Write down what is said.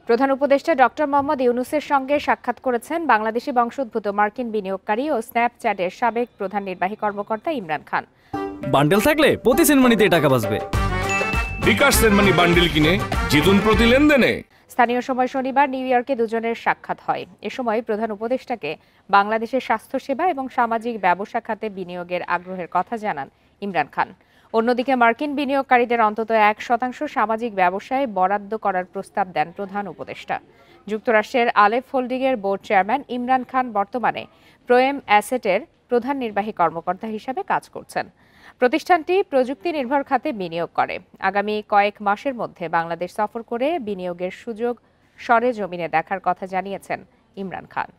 প্রধান উপদেষ্টা ডক্টর মোহাম্মদ ইউনূসের সঙ্গে সাক্ষাৎ করেছেন বাংলাদেশি বংশোদ্ভূত মার্কিন বিনিয়োগকারী ও স্ন্যাপচ্যাটের সাবেক প্রধান নির্বাহী কর্মকর্তা ইমরান খান। বান্ডেল থাকলে প্রতি সেনমানিতে টাকা বাঁচবে। বিকাশ সেনমানি বান্ডেল কিনে জিতুন প্রতি লেনদেনে। স্থানীয় সময় শনিবার নিউ ইয়র্কে দুজনের সাক্ষাৎ হয়। এ সময় প্রধান উপদেষ্টাকে বাংলাদেশের স্বাস্থ্যসেবা এবং সামাজিক ব্যবসা খাতে বিনিয়োগের আগ্রহের কথা জানান ইমরান খান। অন্যদিকে মার্কিন বিনিয়োগকারীদের অন্তত 1% সামাজিক ব্যবসায় বরাদ্দ করার প্রস্তাব দেন প্রধান উপদেষ্টা। যুক্তরাষ্ট্রের আলেফ হোল্ডিংয়ের বোর্ড চেয়ারম্যান ইমরান খান বর্তমানে প্রোএম অ্যাসেটের প্রধান নির্বাহী কর্মকর্তা হিসেবে কাজ করছেন। প্রতিষ্ঠানটি প্রযুক্তি নির্ভর খাতে বিনিয়োগ করে। আগামী কয়েক মাসের মধ্যে বাংলাদেশ সফর করে বিনিয়োগের সুযোগ সরেজমিনে দেখার কথা জানিয়েছেন ইমরান খান।